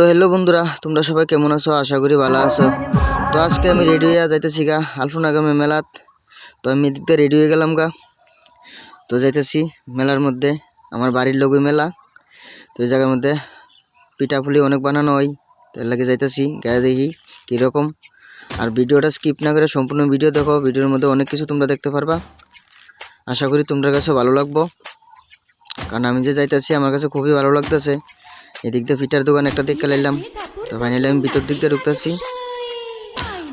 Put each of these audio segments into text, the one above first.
তো হ্যালো বন্ধুরা, তোমরা সবাই কেমন আছো? আশা করি ভালো আছো। তো আজকে আমি রেডি হয়ে যাইতেছি গা আলফুনাগামে মেলাত। তো আমি এদিকে রেডি হয়ে গেলাম গা। তো যাইতেছি মেলার মধ্যে, আমার বাড়ির লগই মেলা। তো এই জায়গার মধ্যে পিঠাপুলি অনেক বানানো হয়, তার লাগে যাইতেছি গায়ে দেখি কীরকম। আর ভিডিওটা স্কিপ না করে সম্পূর্ণ ভিডিও দেখো, ভিডিওর মধ্যে অনেক কিছু তোমরা দেখতে পারবা। আশা করি তোমাদের কাছে ভালো লাগবো, কারণ আমি যে যাইতেছি আমার কাছে খুবই ভালো লাগতেছে। এদিক দিয়ে পিঠার দোকান একটা দেখে লাইলাম। তো ফাইনালি আমি ভিতর দিক দিয়ে ঢুকতেছি।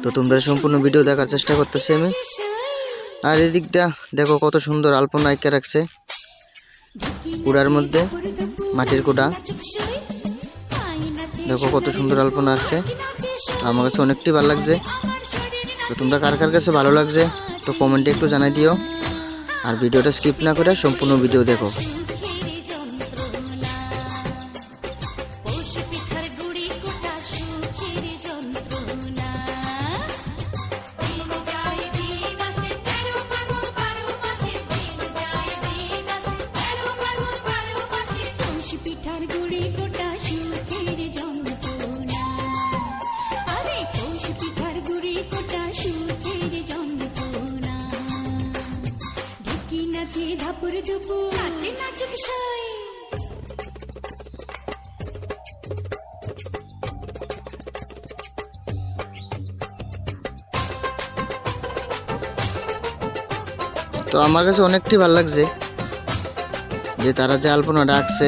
তো তোমরা সম্পূর্ণ ভিডিও দেখার চেষ্টা করতেছি আমি। আর এদিক দিয়ে দেখো কত সুন্দর আলপনা আঁকে রাখছে কুড়ার মধ্যে, মাটির কুড়া। দেখো কত সুন্দর আলপনা আসছে, আমার কাছে অনেকটাই ভালো লাগছে। তো তোমরা কার কার কাছে ভালো লাগছে তো কমেন্টে একটু জানাই দিও। আর ভিডিওটা স্কিপ না করে সম্পূর্ণ ভিডিও দেখো। তো আমার কাছে অনেকটাই ভালো লাগছে যে তারা যে আলপনাটা আঁকছে,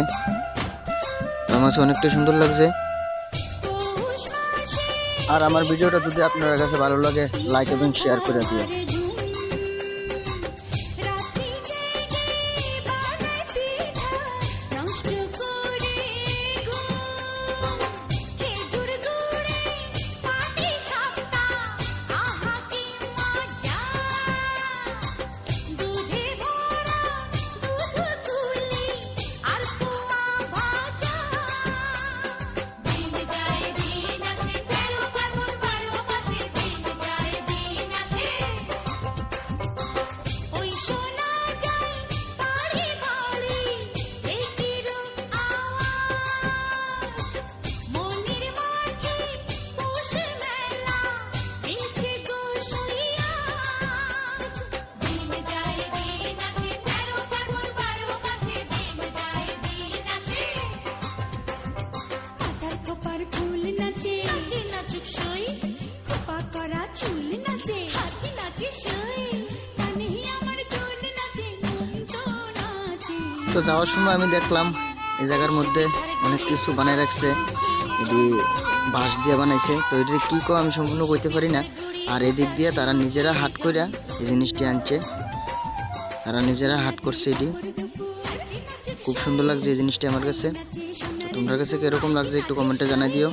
আমার কাছে অনেকটাই সুন্দর লাগছে। আর আমার ভিডিওটা যদি আপনার কাছে ভালো লাগে লাইক এবং শেয়ার করে দিও। তো যাওয়ার সময় আমি দেখলাম এই জায়গার মধ্যে অনেক কিছু বানায় রাখছে, এটি বাঁশ দিয়ে বানাইছে। তো এটি কী কো আমি সম্পূর্ণ করতে পারি না। আর এদিক দিয়ে তারা নিজেরা হাট কইরা এই জিনিসটি আনছে, তারা নিজেরা হাট করছে। এটি খুব সুন্দর লাগছে এই জিনিসটি আমার কাছে। তো তোমার কাছে কীরকম লাগছে একটু কমেন্টে জানাই দিও।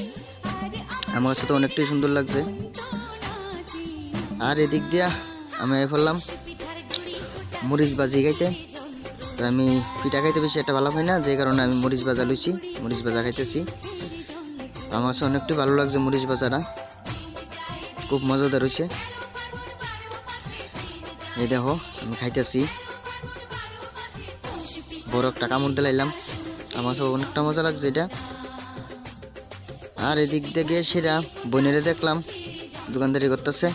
আমার কাছে তো অনেকটাই সুন্দর লাগছে। আর এদিক দিয়া আমি ফেললাম মরিচ বাজি খাইতে। তো আমি পিঠা খাইতে বেশি একটা ভালো হয় না, যে কারণে আমি মরিচ ভাজা লইছি, মরিচ ভাজা খাইতেছি। তো আমার কাছে অনেকটাই ভালো লাগছে মরিচ ভাজাটা, খুব মজাদার হয়েছে। এই দেখো আমি খাইতেছি, বড় একটা কামড় দিলাইলাম, আমার কাছে অনেকটা মজা লাগছে এটা। আর এদিক দিয়ে সেরা বোনেরে দেখলাম দোকানদারি করতেছে।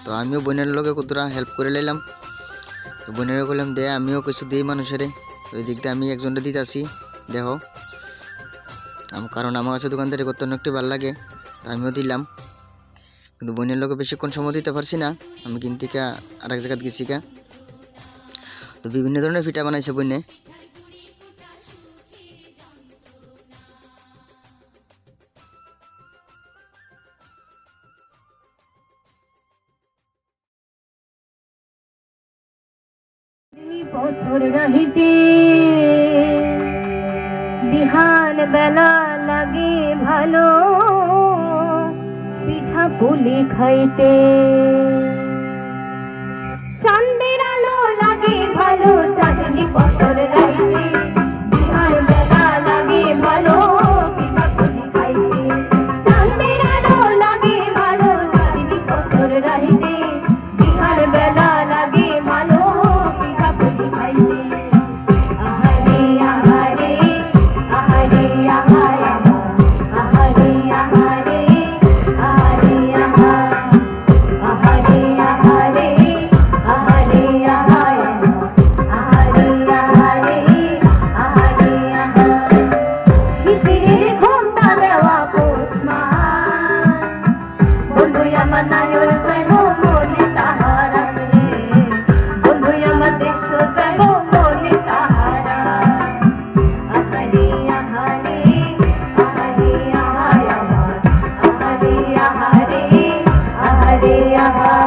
তো আমিও বোনের লগে কতটা হেল্প করে লাইলাম। তো বোনেরা বললাম দে, আমিও কিছু দিই মানুষেরে। তো এই দিক দিয়ে আমি একজনটা দিতেছি, দেখো। কারণ আমার কাছে দোকানদারি করতে অনেকটাই ভালো লাগে, আমিও দিলাম। কিন্তু বোনের লোকে বেশিক্ষণ সময় দিতে পারছি না, আমি কিন্তু আরেক জায়গায় গেছি কা। তো বিভিন্ন ধরনের পিঠা বানাইছে বোনে। পথর রাহিতে বিহান বেলা লাগে ভালো পিঠা পুলি খাইতে, চাঁদের আলো লাগে ভালো চাঁদনি পথর রাহিতে বিহান বেলা লাগে ভালো পিঠা পুলি খাইতে, চাঁদের আলো লাগে ভালো চাঁদনি পথর রাহিতে বিহান বেলা লাগে ভালো পিঠা পুলি খাইতে। আহারে আহারে আহারে আহারে আহারে দেওয়া পোষমান বন্ধু আমার নায়র যাইব মনে তাহার আছে বন্ধু আমার দেশ যাইব মনে তাহার আহারে আহারে আহারে আহায় আমার আহারে আহারে আহারে আহারে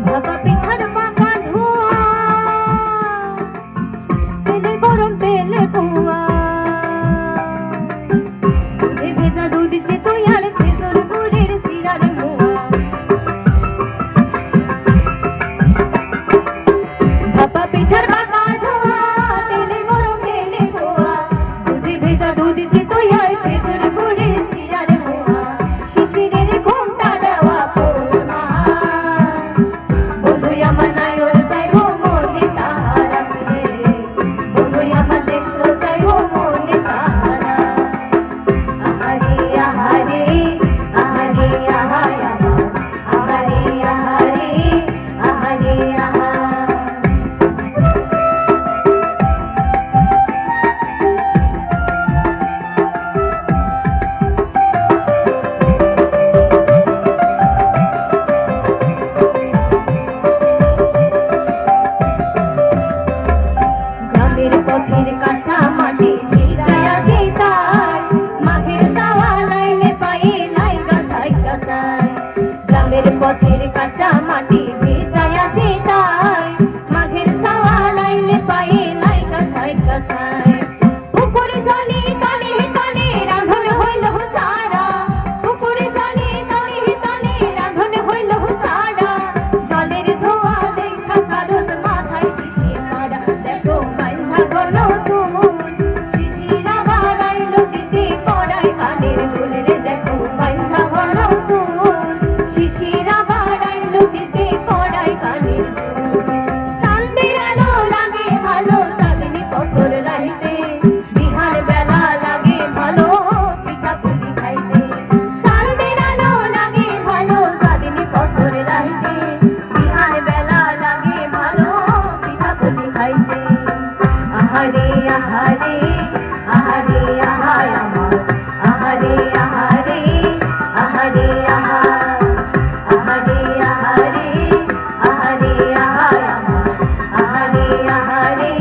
ভাপা পিঠার পাকা ধোঁয়া তেলে গরম তেলে পোয়া দুধে ভেজা দুধ সে তুই আর খেজুর গুড়ের শিরার মোয়া ভাপা পিঠার পাকা ধোঁয়া তেলে গরম তেলে পোয়া দুধে ভেজা দুধ সে তুই আর খেজুর গুড়ের শিরার মোয়া শিশিরের ঘোমটা দেওয়া পোষমান বন্ধু আমার নায়র যাইব মনে তাহার আছে বন্ধু আমার দেশ যাইব মনে তাহার আহারে আহারে আহারে আহায় আমার আহারে আহারে আহারে আহারে গ্রামের পথের কাঁচা মাটি ভিজায়া ভিজায় মাঘের তাওয়া লাইলে পায়ে লাইগা থাই কাঁচায় গ্রামের পথের কাঁচা মাটি ভিজায়া ভিজায় মাঘের তাওয়া লাইলে পায়ে লাইগা থাই কাঁচায় পুকুরে জলে তলে তলে রাঁধন হইল সারা পুকুরে জলে তলে তলে রাঁধন হইল সারা জলের ধোয়া দেখা সারদ মাথায় শিশি মারা দেখো বান্ধা গলো তুন শিশিরা বাড়াইল দিতে পড়াই কানের দুল রে দেখো বান্ধা গলো তুন শিশিরা বাড়াইল দিতে পড়াই কানের দুল চাঁদের আলো লাগে ভালো চাঁদনি পথর রাইতে বিহার বেলা লাগে ভালো পিঠা পুলি খাইতে চাঁদের আলো লাগে ভালো চাঁদনি পথর রাইতে বিহার বেলা লাগে ভালো পিঠা পুলি খাইতে আহারে আহারে আহারে আহায় আমার আহারে আহারে আহারে আহায় আহারে আহারে আহারে আহায় আমার আহারে আহারে